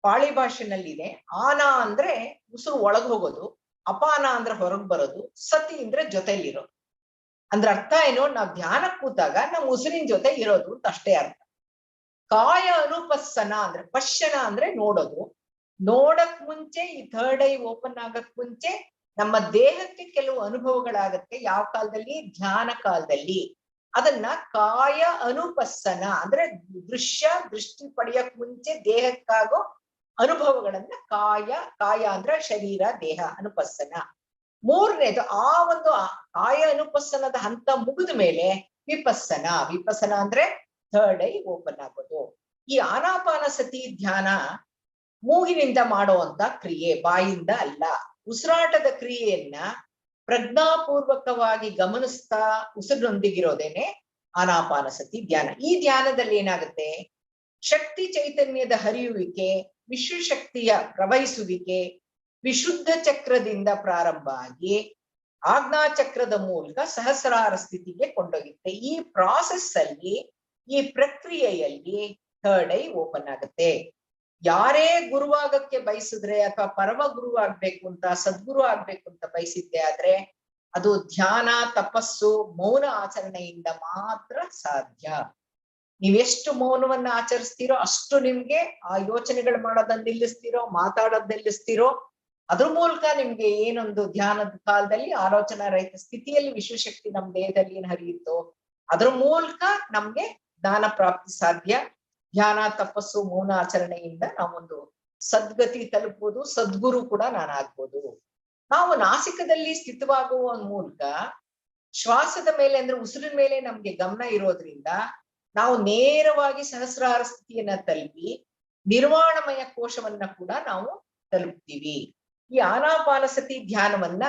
ಪಾಳಿ ಭಾಷೆನಲ್ಲಿದೆ. ಆನ ಅಂದ್ರೆ ಉಸಿರು ಒಳಗ್ ಹೋಗೋದು, ಅಪಾನ ಅಂದ್ರೆ ಹೊರಗ್ ಬರೋದು, ಸತಿ ಅಂದ್ರೆ ಜೊತೆಲಿರೋದು. ಅಂದ್ರೆ ಅರ್ಥ ಏನು, ನಾವ್ ಧ್ಯಾನ ಕೂತಾಗ ನಮ್ ಉಸಿರಿನ ಜೊತೆ ಇರೋದು ಅಂತ ಅಷ್ಟೇ ಅರ್ಥ. ಕಾಯ ಅನುಪಸ್ಸನ ಅಂದ್ರೆ ಪಶ್ಯನ ಅಂದ್ರೆ ನೋಡೋದು. ನೋಡಕ್ ಮುಂಚೆ ಈ ಥರ್ಡ್ ಐ ಓಪನ್ ಆಗಕ್ ಮುಂಚೆ ನಮ್ಮ ದೇಹಕ್ಕೆ ಕೆಲವು ಅನುಭವಗಳಾಗತ್ತೆ. ಯಾವ ಕಾಲದಲ್ಲಿ? ಧ್ಯಾನ ಕಾಲದಲ್ಲಿ. ಅದನ್ನ ಕಾಯ ಅನುಪಸ್ಸನ ಅಂದ್ರೆ ದೃಷ್ಟಿ ಪಡೆಯಕ್ ಮುಂಚೆ ದೇಹಕ್ಕಾಗೋ ಅನುಭವಗಳನ್ನ ಕಾಯ ಅಂದ್ರೆ ಶರೀರ, ದೇಹ, ಅನುಪಸ್ಸನ. ಮೂರನೇದು ಆ ಒಂದು ಕಾಯ ಅನುಪಸ್ಸನದ ಹಂತ ಮುಗಿದ ಮೇಲೆ ವಿಪಸ್ಸನ. ವಿಪಸ್ಸನ ಅಂದ್ರೆ ಥರ್ಡ್ ಐ ಓಪನ್ ಆಗೋದು. ಈ ಆನಾಪಾನಸತಿ ಧ್ಯಾನ ಮೂಗಿನಿಂದ ಮಾಡುವಂತ ಕ್ರಿಯೆ, ಬಾಯಿಂದ ಅಲ್ಲ. ಉಸಿರಾಟದ ಕ್ರಿಯೆಯನ್ನ ಪ್ರಜ್ಞಾಪೂರ್ವಕವಾಗಿ ಗಮನಿಸ್ತಾ ಉಸಿರಿನೊಂದಿಗಿರೋದೇನೆ ಆನಾಪಾನಸತಿ ಧ್ಯಾನ. ಈ ಧ್ಯಾನದಲ್ಲಿ ಏನಾಗುತ್ತೆ, ಶಕ್ತಿ ಚೈತನ್ಯದ ಹರಿಯುವಿಕೆ, ವಿಶ್ವಶಕ್ತಿಯ ಪ್ರವಹಿಸುವಿಕೆ ವಿಶುದ್ಧ ಚಕ್ರದಿಂದ ಪ್ರಾರಂಭ ಆಗಿ ಆಜ್ಞಾ ಚಕ್ರದ ಮೂಲಕ ಸಹಸ್ರಾರ ಸ್ಥಿತಿಗೆ ಕೊಂಡೊಯ್ಯುತ್ತೆ. ಈ ಪ್ರಾಸೆಸ್ ಅಲ್ಲಿ, ಈ ಪ್ರಕ್ರಿಯೆಯಲ್ಲಿ ಥರ್ಡ್ ಐ ಓಪನ್ ಆಗುತ್ತೆ. ಯಾರೇ ಗುರುವಾಗಕ್ಕೆ ಬಯಸಿದ್ರೆ ಅಥವಾ ಪರಮ ಗುರು ಆಗ್ಬೇಕು ಅಂತ, ಸದ್ಗುರು ಆಗ್ಬೇಕು ಅಂತ ಬಯಸಿದ್ದೆ ಆದ್ರೆ ಅದು ಧ್ಯಾನ, ತಪಸ್ಸು, ಮೌನ ಆಚರಣೆಯಿಂದ ಮಾತ್ರ ಸಾಧ್ಯ. ನೀವೆಷ್ಟು ಮೌನವನ್ನ ಆಚರಿಸ್ತೀರೋ ಅಷ್ಟು ನಿಮ್ಗೆ ಆ ಯೋಚನೆಗಳು ಮಾಡೋದನ್ನ ನಿಲ್ಲಿಸ್ತೀರೋ, ಮಾತಾಡೋದ್ ನಿಲ್ಲಿಸ್ತೀರೋ, ಅದ್ರ ಮೂಲಕ ನಿಮ್ಗೆ ಏನೊಂದು ಧ್ಯಾನದ ಕಾಲದಲ್ಲಿ ಆಲೋಚನಾ ರಹಿತ ಸ್ಥಿತಿಯಲ್ಲಿ ವಿಶ್ವಶಕ್ತಿ ನಮ್ ದೇಹದಲ್ಲಿ ಏನ್ ಹರಿಯುತ್ತೋ ಅದ್ರ ಮೂಲಕ ನಮ್ಗೆ ಜ್ಞಾನ ಪ್ರಾಪ್ತಿ ಸಾಧ್ಯ. ಧ್ಯಾನ, ತಪಸ್ಸು, ಮೌನ ಆಚರಣೆಯಿಂದ ನಾವೊಂದು ಸದ್ಗತಿ ತಲುಪಬಹುದು, ಸದ್ಗುರು ಕೂಡ ನಾನಾಗ್ಬೋದು. ನಾವು ನಾಸಿಕದಲ್ಲಿ ಸ್ಥಿತವಾಗುವ ಮೂಲಕ ಶ್ವಾಸದ ಮೇಲೆ ಅಂದ್ರೆ ಉಸಿರಿನ ಮೇಲೆ ನಮ್ಗೆ ಗಮನ ಇರೋದ್ರಿಂದ ನಾವು ನೇರವಾಗಿ ಸಹಸ್ರಾರ ಸ್ಥಿತಿಯನ್ನ ತಲುಪಿ ನಿರ್ವಾಣಮಯ ಕೋಶವನ್ನ ಕೂಡ ನಾವು ತಲುಪ್ತೀವಿ. ಈ ಆನಾಪಾನಸತಿ ಧ್ಯಾನವನ್ನ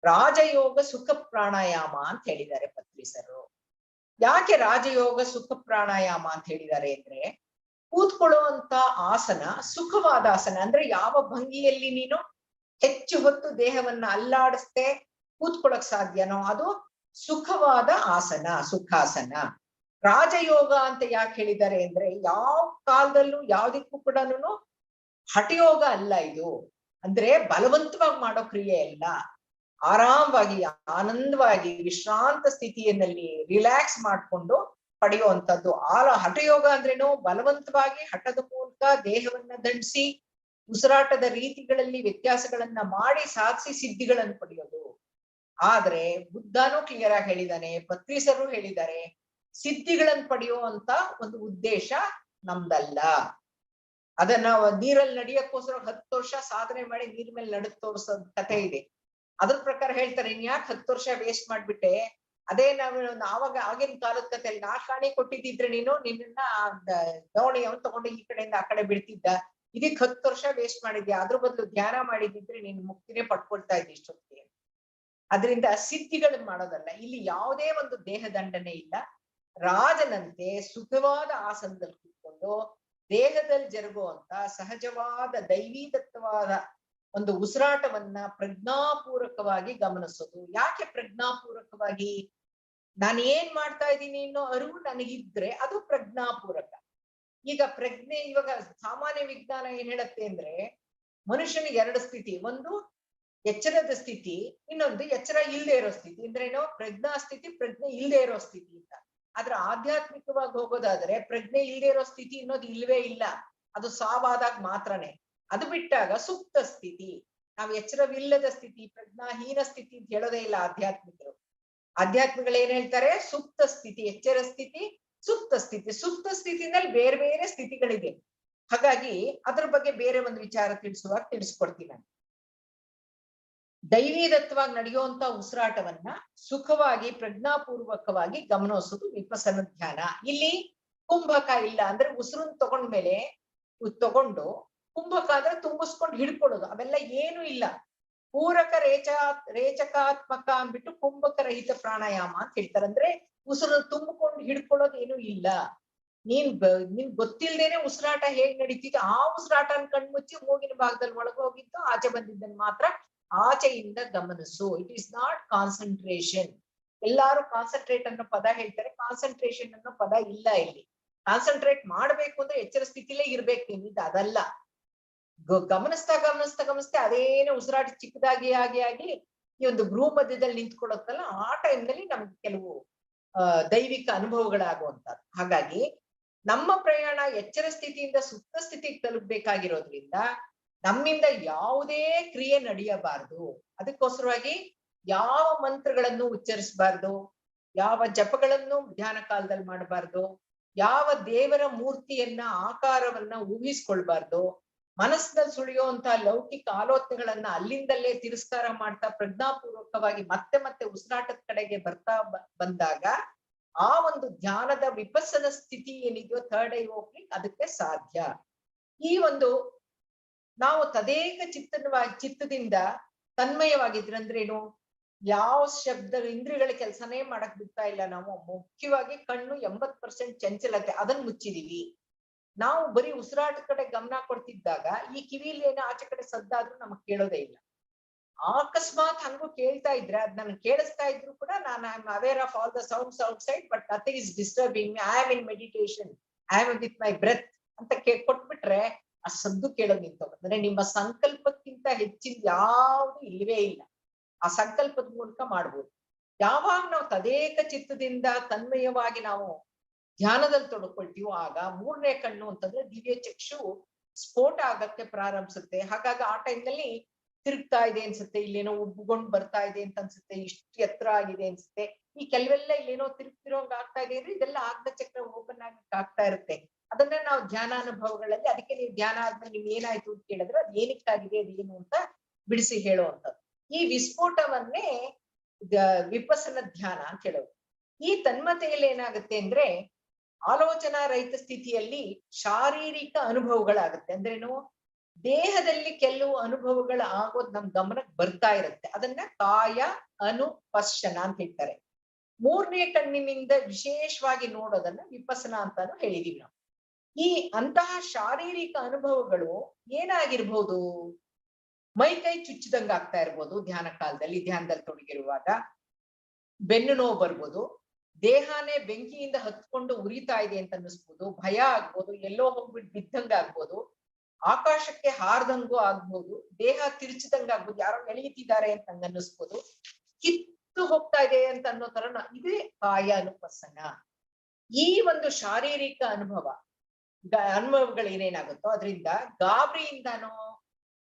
ರಾಜಯೋಗ ಸುಖ ಪ್ರಾಣಾಯಾಮ ಅಂತ ಹೇಳಿದ್ದಾರೆ ಪತ್ರಿಸರು. ಯಾಕೆ ರಾಜಯೋಗ ಸುಖ ಪ್ರಾಣಾಯಾಮ ಅಂತ ಹೇಳಿದ್ದಾರೆ ಅಂದ್ರೆ, ಕೂತ್ಕೊಳ್ಳುವಂತ ಆಸನ ಸುಖವಾದ ಆಸನ. ಅಂದ್ರೆ ಯಾವ ಭಂಗಿಯಲ್ಲಿ ನೀನು ಹೆಚ್ಚು ಹೊತ್ತು ದೇಹವನ್ನ ಅಲ್ಲಾಡಿಸ್ದೆ ಕೂತ್ಕೊಳ್ಳಕ್ ಸಾಧ್ಯನೋ ಅದು ಸುಖವಾದ ಆಸನ, ಸುಖಾಸನ. ರಾಜಯೋಗ ಅಂತ ಯಾಕೆ ಹೇಳಿದ್ದಾರೆ ಅಂದ್ರೆ, ಯಾವ ಕಾಲದಲ್ಲೂ ಯಾವ್ದಕ್ಕೂ ಕೂಡ ಹಠಯೋಗ ಅಲ್ಲ ಇದು. ಅಂದ್ರೆ ಬಲವಂತವಾಗಿ ಮಾಡೋ ಕ್ರಿಯೆ ಅಲ್ಲ. ಆರಾಮವಾಗಿ, ಆನಂದವಾಗಿ, ವಿಶ್ರಾಂತ ಸ್ಥಿತಿಯಲ್ಲಿ ರಿಲ್ಯಾಕ್ಸ್ ಮಾಡ್ಕೊಂಡು ಪಡೆಯುವಂಥದ್ದು. ಹಠಯೋಗ ಅಂದ್ರೇನು, ಬಲವಂತವಾಗಿ ಹಠದ ಮೂಲಕ ದೇಹವನ್ನ ದಂಡಿಸಿ ಉಸಿರಾಟದ ರೀತಿಗಳಲ್ಲಿ ವ್ಯತ್ಯಾಸಗಳನ್ನ ಮಾಡಿ ಸಾಧಿಸಿ ಸಿದ್ಧಿಗಳನ್ನು ಪಡೆಯೋದು. ಆದ್ರೆ ಬುದ್ಧನೂ ಕ್ಲಿಯರ್ ಆಗಿ ಹೇಳಿದಾನೆ, ಪತ್ರಿಸರು ಹೇಳಿದ್ದಾರೆ, ಸಿದ್ಧಿಗಳನ್ನು ಪಡೆಯುವಂತ ಒಂದು ಉದ್ದೇಶ ನಮ್ದಲ್ಲ. ಅದನ್ನ ನೀರಲ್ಲಿ ನಡಿಯಕ್ಕೋಸ್ಕರ 10 ವರ್ಷ ಸಾಧನೆ ಮಾಡಿ ನೀರ್ ಮೇಲೆ ನಡಕ್ ತೋರ್ಸೋದ್ ಕಥೆ ಇದೆ. ಅದ್ರ ಪ್ರಕಾರ ಹೇಳ್ತಾರೆ, ಇನ್ಯಾಕ್ 10 ವರ್ಷ ವೇಸ್ಟ್ ಮಾಡ್ಬಿಟ್ಟೆ, ಅದೇ ನಾವು ಆವಾಗ ಆಗಿನ ಕಾಲದ ಕಥೆಯಲ್ಲಿ 4 ಆಣೆ ಕೊಟ್ಟಿದ್ದಿದ್ರೆ ನಿನ್ನ ದೋಣಿಯವನ್ ತಗೊಂಡು ಈ ಕಡೆಯಿಂದ ಆ ಕಡೆ ಬೀಳ್ತಿದ್ದ, ಇದಕ್ 10 ವರ್ಷ ವೇಸ್ಟ್ ಮಾಡಿದ್ಯಾ, ಅದ್ರ ಬದಲು ಧ್ಯಾನ ಮಾಡಿದಿದ್ರೆ ನೀನ್ ಮುಕ್ತಿನೇ ಪಡ್ಕೊಳ್ತಾ ಇದ್ದಿ ಇಷ್ಟೊತ್ತಿಗೆ. ಅದರಿಂದ ಸಿದ್ಧಿಗಳನ್ನ ಮಾಡೋದಲ್ಲ. ಇಲ್ಲಿ ಯಾವುದೇ ಒಂದು ದೇಹ ದಂಡನೆ ಇಲ್ಲ. ರಾಜನಂತೆ ಸುಖವಾದ ಆಸನದಲ್ಲಿ ಕೂತ್ಕೊಂಡು ದೇಹದಲ್ಲಿ ಜರುಗುವಂತ ಸಹಜವಾದ ದೈವೀದತ್ತವಾದ ಒಂದು ಉಸಿರಾಟವನ್ನ ಪ್ರಜ್ಞಾಪೂರ್ವಕವಾಗಿ ಗಮನಿಸೋದು. ಯಾಕೆ ಪ್ರಜ್ಞಾಪೂರ್ವಕವಾಗಿ? ನಾನು ಏನ್ ಮಾಡ್ತಾ ಇದ್ದೀನಿ ಅನ್ನೋ ಅರಿವು ನನಗಿದ್ರೆ ಅದು ಪ್ರಜ್ಞಾಪೂರ್ವಕ. ಈಗ ಪ್ರಜ್ಞೆ, ಇವಾಗ ಸಾಮಾನ್ಯ ವಿಜ್ಞಾನ ಏನ್ ಹೇಳತ್ತೆ ಅಂದ್ರೆ, ಮನುಷ್ಯನಿಗೆ 2 ಸ್ಥಿತಿ, ಒಂದು ಎಚ್ಚರದ ಸ್ಥಿತಿ, ಇನ್ನೊಂದು ಎಚ್ಚರ ಇಲ್ಲದೆ ಇರೋ ಸ್ಥಿತಿ. ಅಂದ್ರೇನೋ ಪ್ರಜ್ಞಾ ಸ್ಥಿತಿ, ಪ್ರಜ್ಞೆ ಇಲ್ಲದೆ ಇರೋ ಸ್ಥಿತಿ ಅಂತ. ಆದ್ರೆ ಆಧ್ಯಾತ್ಮಿಕವಾಗಿ ಹೋಗೋದಾದ್ರೆ ಪ್ರಜ್ಞೆ ಇಲ್ಲದೆ ಇರೋ ಸ್ಥಿತಿ ಅನ್ನೋದು ಇಲ್ವೇ ಇಲ್ಲ. ಅದು ಸಾವಾದಾಗ ಮಾತ್ರನೇ. ಅದು ಬಿಟ್ಟಾಗ ಸುಪ್ತ ಸ್ಥಿತಿ, ನಾವು ಎಚ್ಚರವಿಲ್ಲದ ಸ್ಥಿತಿ, ಪ್ರಜ್ಞಾಹೀನ ಸ್ಥಿತಿ ಅಂತ ಹೇಳೋದೇ ಇಲ್ಲ ಆಧ್ಯಾತ್ಮಿಕರು. ಆಧ್ಯಾತ್ಮಿಗಳು ಏನ್ ಹೇಳ್ತಾರೆ? ಸುಪ್ತ ಸ್ಥಿತಿ, ಎಚ್ಚರ ಸ್ಥಿತಿ, ಸುಪ್ತ ಸ್ಥಿತಿ. ಸುಪ್ತ ಸ್ಥಿತಿನಲ್ಲಿ ಬೇರೆ ಬೇರೆ ಸ್ಥಿತಿಗಳಿದೆ. ಹಾಗಾಗಿ ಅದ್ರ ಬಗ್ಗೆ ಬೇರೆ ಒಂದು ವಿಚಾರ ತಿಳಿಸ್ಕೊಡ್ತೀನಿ ನಾನು. ದೈವೀದತ್ವಾಗಿ ನಡೆಯುವಂತ ಉಸಿರಾಟವನ್ನ ಸುಖವಾಗಿ ಪ್ರಜ್ಞಾಪೂರ್ವಕವಾಗಿ ಗಮನಿಸೋದು ವಿಪಸನ ಧ್ಯಾನ. ಇಲ್ಲಿ ಕುಂಭಕ ಇಲ್ಲ. ಅಂದ್ರೆ ಉಸಿರನ್ನ ತಗೊಂಡ್ಮೇಲೆ ತಗೊಂಡು ಕುಂಭಕ ಅಂದ್ರೆ ತುಂಬಿಸ್ಕೊಂಡು ಹಿಡ್ಕೊಳ್ಳೋದು, ಅವೆಲ್ಲ ಏನು ಇಲ್ಲ. ಪೂರಕ ರೇಚಕಾತ್ಮಕ ಅಂದ್ಬಿಟ್ಟು ಕುಂಭಕ ರಹಿತ ಪ್ರಾಣಾಯಾಮ ಅಂತ ಹೇಳ್ತಾರೆ. ಅಂದ್ರೆ ಉಸಿರು ತುಂಬಿಕೊಂಡು ಹಿಡ್ಕೊಳ್ಳೋದು ಏನು ಇಲ್ಲ. ನಿನ್ ಗೊತ್ತಿಲ್ದೇನೆ ಉಸಿರಾಟ ಹೇಗ್ ನಡೀತಿತ್ತು ಆ ಉಸಿರಾಟನ ಕಣ್ಮುಚ್ಚಿ ಮೂಗಿನ ಭಾಗದಲ್ಲಿ ಒಳಗೆ ಹೋಗಿದ್ದು ಆಚೆ ಬಂದಿದ್ದನ್ನು ಮಾತ್ರ ಆಚೆಯಿಂದ ಗಮನಿಸು. It is not concentration. ಎಲ್ಲಾರು ಕಾನ್ಸಂಟ್ರೇಟ್ ಅನ್ನೋ ಪದ ಹೇಳ್ತಾರೆ, ಕಾನ್ಸಂಟ್ರೇಷನ್ ಅನ್ನೋ ಪದ ಇಲ್ಲ ಇಲ್ಲಿ. ಕಾನ್ಸಂಟ್ರೇಟ್ ಮಾಡ್ಬೇಕು ಅಂದ್ರೆ ಎಚ್ಚರ ಸ್ಥಿತಿಲೇ ಇರ್ಬೇಕು ನೀನಿದ್ದು, ಅದಲ್ಲ. ಗಮನಿಸ್ತಾ ಗಮನಿಸ್ತಾ ಗಮನಿಸ್ತಾ ಅದೇನೇ ಉಸಿರಾಟ ಚಿಕ್ಕದಾಗಿ ಆಗಿ ಈ ಒಂದು ಭ್ರೂ ಮಧ್ಯದಲ್ಲಿ ನಿಂತ್ಕೊಳ್ಳುತ್ತಲ್ಲ, ಆ ಟೈಮ್ನಲ್ಲಿ ನಮ್ಗೆ ಕೆಲವು ದೈವಿಕ ಅನುಭವಗಳಾಗುವಂತದ್ದು. ಹಾಗಾಗಿ ನಮ್ಮ ಪ್ರಯಾಣ ಎಚ್ಚರ ಸ್ಥಿತಿಯಿಂದ ಸುಪ್ತ ಸ್ಥಿತಿಗೆ ತಲುಪಬೇಕಾಗಿರೋದ್ರಿಂದ ನಮ್ಮಿಂದ ಯಾವುದೇ ಕ್ರಿಯೆ ನಡೆಯಬಾರದು. ಅದಕ್ಕೋಸ್ಕರವಾಗಿ ಯಾವ ಮಂತ್ರಗಳನ್ನು ಉಚ್ಚರಿಸಬಾರ್ದು, ಯಾವ ಜಪಗಳನ್ನು ಧ್ಯಾನ ಕಾಲದಲ್ಲಿ ಮಾಡಬಾರ್ದು, ಯಾವ ದೇವರ ಮೂರ್ತಿಯನ್ನ ಆಕಾರವನ್ನ ಊಹಿಸ್ಕೊಳ್ಬಾರ್ದು, ಮನಸ್ಸಿನಲ್ಲಿ ಸುಳಿಯುವಂತಹ ಲೌಕಿಕ ಆಲೋಚನೆಗಳನ್ನ ಅಲ್ಲಿಂದಲ್ಲೇ ತಿರಸ್ಕಾರ ಮಾಡ್ತಾ ಪ್ರಜ್ಞಾಪೂರ್ವಕವಾಗಿ ಮತ್ತೆ ಮತ್ತೆ ಉಸಿರಾಟದ ಕಡೆಗೆ ಬರ್ತಾ ಬಂದಾಗ ಆ ಒಂದು ಧ್ಯಾನದ ವಿಪಸ್ಸನ ಸ್ಥಿತಿ ಏನಿದೆಯೋ ಥರ್ಡ್ ಐ ಓಪನಿಂಗ್ ಅದಕ್ಕೆ ಸಾಧ್ಯ. ಈ ಒಂದು ನಾವು ತದೇಕ ಚಿತ್ತದಿಂದ ತನ್ಮಯವಾಗಿದ್ರಂದ್ರೇನು, ಯಾವ ಶಬ್ದ ಇಂದ್ರಿಯಗಳ ಕೆಲಸನೇ ಮಾಡಕ್ ಬಿಡ್ತಾ ಇಲ್ಲ ನಾವು. ಮುಖ್ಯವಾಗಿ ಕಣ್ಣು 80% ಚಂಚಲತೆ, ಅದನ್ನ ಮುಚ್ಚಿದೀವಿ ನಾವು. ಬರೀ ಉಸಿರಾಟ ಕಡೆ ಗಮನ ಕೊಡ್ತಿದ್ದಾಗ ಈ ಕಿವಿಲಿ ಏನೋ ಆಚೆ ಕಡೆ ಸದ್ದಾದ್ರೂ ನಮಗ್ ಕೇಳೋದೇ ಇಲ್ಲ. ಅಕಸ್ಮಾತ್ ಹಂಗೂ ಕೇಳ್ತಾ ಇದ್ರೆ ಅದ್ ನನ್ಗೆ ಕೇಳಿಸ್ತಾ ಇದ್ರು ಕೂಡ ನಾನು I am aware of all the sounds outside but nothing is disturbing me, I am in meditation, I am with my breath ಅಂತ ಕೊಟ್ಬಿಟ್ರೆ ಆ ಸದ್ದು ಕೇಳೋದು ನಿಂತೋಗುತ್ತೆ. ಅಂದ್ರೆ ನಿಮ್ಮ ಸಂಕಲ್ಪಕ್ಕಿಂತ ಹೆಚ್ಚಿನ ಯಾವುದು ಇಲ್ವೇ ಇಲ್ಲ. ಆ ಸಂಕಲ್ಪದ ಮೂಲಕ ಮಾಡ್ಬೋದು. ಯಾವಾಗ ನಾವು ತದೇಕ ಚಿತ್ತದಿಂದ ತನ್ಮಯವಾಗಿ ನಾವು ಧ್ಯಾನದಲ್ಲಿ ತೊಡ್ಕೊಳ್ತೀವೋ ಆಗ ಮೂರನೇ ಕಣ್ಣು ಅಂತಂದ್ರೆ ದಿವ್ಯ ಚಕ್ಷು ಸ್ಫೋಟ ಆಗಕ್ಕೆ ಪ್ರಾರಂಭಿಸುತ್ತೆ. ಹಾಗಾಗಿ ಆ ಟೈಮ್ನಲ್ಲಿ ತಿರುಗ್ತಾ ಇದೆ ಅನ್ಸುತ್ತೆ, ಇಲ್ಲೇನೋ ಉಬ್ಕೊಂಡು ಬರ್ತಾ ಇದೆ ಅಂತ ಅನ್ಸುತ್ತೆ, ಇಷ್ಟು ಎತ್ತರ ಆಗಿದೆ ಅನ್ಸುತ್ತೆ, ಈ ಕೆಲವೆಲ್ಲ ಇಲ್ಲೇನೋ ತಿರುಗ್ತಿರೋಂಗ್ ಆಗ್ತಾ ಇದೆ ಅಂದ್ರೆ ಇದೆಲ್ಲ ಆಗ್ನ ಚಕ್ರ ಓಪನ್ ಆಗಕ್ಕೆ ಆಗ್ತಾ ಇರುತ್ತೆ. ಅದನ್ನ ನಾವು ಧ್ಯಾನ ಅನುಭವಗಳಲ್ಲಿ, ಅದಕ್ಕೆ ನೀವು ಧ್ಯಾನ ಆದ್ಮೇಲೆ ನಿಮ್ಗೆ ಏನಾಯ್ತು ಅಂತ ಕೇಳಿದ್ರೆ ಅದು ಏನಕ್ಕಾಗಿದೆ ಅದೇನು ಅಂತ ಬಿಡಿಸಿ ಹೇಳುವಂಥದ್ದು. ಈ ವಿಸ್ಫೋಟವನ್ನೇ ವಿಪಸನ ಧ್ಯಾನ ಅಂತ ಹೇಳೋದು. ಈ ತನ್ಮತೆಯಲ್ಲಿ ಏನಾಗುತ್ತೆ ಅಂದ್ರೆ ಆಲೋಚನಾ ರಹಿತ ಸ್ಥಿತಿಯಲ್ಲಿ ಶಾರೀರಿಕ ಅನುಭವಗಳಾಗುತ್ತೆ. ಅಂದ್ರೇನು, ದೇಹದಲ್ಲಿ ಕೆಲವು ಅನುಭವಗಳ ಆಗೋದ್ ನಮ್ ಗಮನಕ್ಕೆ ಬರ್ತಾ ಇರುತ್ತೆ. ಅದನ್ನ ಕಾಯ ಅನುಪಶ್ಯನ ಅಂತ ಹೇಳ್ತಾರೆ. ಮೂರನೇ ಕಣ್ಣಿನಿಂದ ವಿಶೇಷವಾಗಿ ನೋಡೋದನ್ನ ವಿಪಸನ ಅಂತಾನು ಹೇಳಿದೀವಿ ನಾವು. ಈ ಅಂತಹ ಶಾರೀರಿಕ ಅನುಭವಗಳು ಏನಾಗಿರ್ಬೋದು, ಮೈ ಕೈ ಚುಚ್ಚಿದಂಗ ಆಗ್ತಾ ಇರ್ಬೋದು ಧ್ಯಾನ ಕಾಲದಲ್ಲಿ, ಧ್ಯಾನದಲ್ಲಿ ತೊಡಗಿರುವಾಗ ಬೆನ್ನು ನೋವು ಬರ್ಬೋದು, ದೇಹನೇ ಬೆಂಕಿಯಿಂದ ಹತ್ಕೊಂಡು ಉರಿತಾ ಇದೆ ಅಂತ ಅನ್ನಿಸ್ಬೋದು, ಭಯ ಆಗ್ಬೋದು, ಎಲ್ಲೋ ಹೋಗ್ಬಿಟ್ಟು ಬಿದ್ದಂಗ ಆಗ್ಬೋದು, ಆಕಾಶಕ್ಕೆ ಹಾರ್ದಂಗೂ ಆಗ್ಬೋದು, ದೇಹ ತಿರ್ಚಿದಂಗ ಆಗ್ಬೋದು, ಯಾರೋ ಎಳೀತಿದ್ದಾರೆ ಅಂತ ಹಂಗ ಅನ್ನಿಸ್ಬೋದು, ಕಿತ್ತು ಹೋಗ್ತಾ ಇದೆ ಅಂತ ಅನ್ನೋ ತರ ಇದೇ ಕಾಯ ಅನುಪಸನ. ಈ ಒಂದು ಶಾರೀರಿಕ ಅನುಭವಗಳು ಏನೇನಾಗುತ್ತೋ ಅದರಿಂದ ಗಾಬರಿಯಿಂದಾನೋ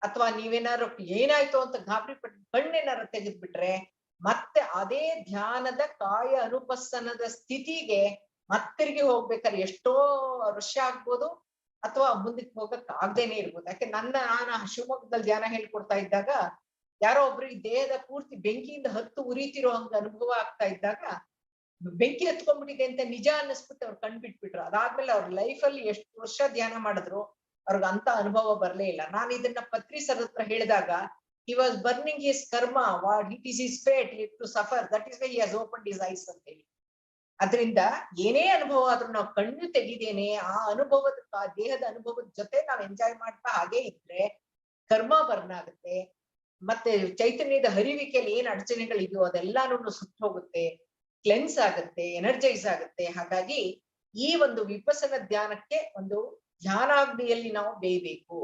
ಅಥವಾ ನೀವೇನಾದ್ರು ಏನಾಯ್ತು ಅಂತ ಗಾಬರಿ ಪಟ್ಟು ಕಣ್ಣೇನಾರು ತೆಗೆದ್ಬಿಟ್ರೆ ಮತ್ತೆ ಅದೇ ಧ್ಯಾನದ ಕಾಯ ಅನುಪಸನದ ಸ್ಥಿತಿಗೆ ಮತ್ತಿರುಗಿ ಹೋಗ್ಬೇಕಾದ್ರೆ ಎಷ್ಟೋ ವರ್ಷ ಆಗ್ಬೋದು ಅಥವಾ ಮುಂದಕ್ಕೆ ಹೋಗಕ್ ಆಗದೇನೆ ಇರ್ಬೋದು. ಯಾಕೆ ನಾನು ಶಿವಮೊಗ್ಗದಲ್ಲಿ ಧ್ಯಾನ ಹೇಳ್ಕೊಡ್ತಾ ಇದ್ದಾಗ ಯಾರೋ ಒಬ್ರಿಗೆ ದೇಹದ ಪೂರ್ತಿ ಬೆಂಕಿಯಿಂದ ಹತ್ತು ಉರಿತಿರೋ ಹಂಗ ಅನುಭವ ಆಗ್ತಾ ಇದ್ದಾಗ ಬೆಂಕಿ ಹತ್ಕೊಂಡ್ಬಿಟ್ಟಿದೆ ಅಂತ ನಿಜ ಅನ್ನಿಸ್ಬಿಟ್ಟು ಅವ್ರು ಕಣ್ಬಿಟ್ಬಿಟ್ರು. ಅದಾದ್ಮೇಲೆ ಅವ್ರ ಲೈಫಲ್ಲಿ ಎಷ್ಟು ವರ್ಷ ಧ್ಯಾನ ಮಾಡಿದ್ರು ಅವ್ರಿಗೆ ಅಂತ ಅನುಭವ ಬರ್ಲೇ ಇಲ್ಲ. ನಾನು ಇದನ್ನ ಪತ್ರಿ ಸರ್ ಹತ್ರ ಹೇಳಿದಾಗ he was burning his karma, what it is his fate to suffer, that is why he has opened his eyes ಅಂತ ಹೇಳಿ. ಅದರಿಂದ ಏನೇ ಅನುಭವ ಆದ್ರೂ ನಾವು ಕಣ್ಣು ತೆಗಿದೇನೆ ಆ ಅನುಭವದ ದೇಹದ ಅನುಭವದ ಜೊತೆ ನಾವು ಎಂಜಾಯ್ ಮಾಡ್ತಾ ಹಾಗೆ ಇದ್ರೆ ಕರ್ಮ ಬರ್ನ್ ಆಗುತ್ತೆ. ಮತ್ತೆ ಚೈತನ್ಯದ ಹರಿವಿಕೆಯಲ್ಲಿ ಏನ್ ಅಡಚಣೆಗಳಿದೆಯೋ ಅದೆಲ್ಲಾನು ಸುತ್ತ ಹೋಗುತ್ತೆ, ಕ್ಲೆನ್ಸ್ ಆಗುತ್ತೆ, ಎನರ್ಜೈಸ್ ಆಗುತ್ತೆ. ಹಾಗಾಗಿ ಈ ಒಂದು ವಿಪಸನ ಧ್ಯಾನಕ್ಕೆ ಒಂದು ಧ್ಯಾನಾಗ್ನಿಯಲ್ಲಿ ನಾವು ಬೇಯಬೇಕು.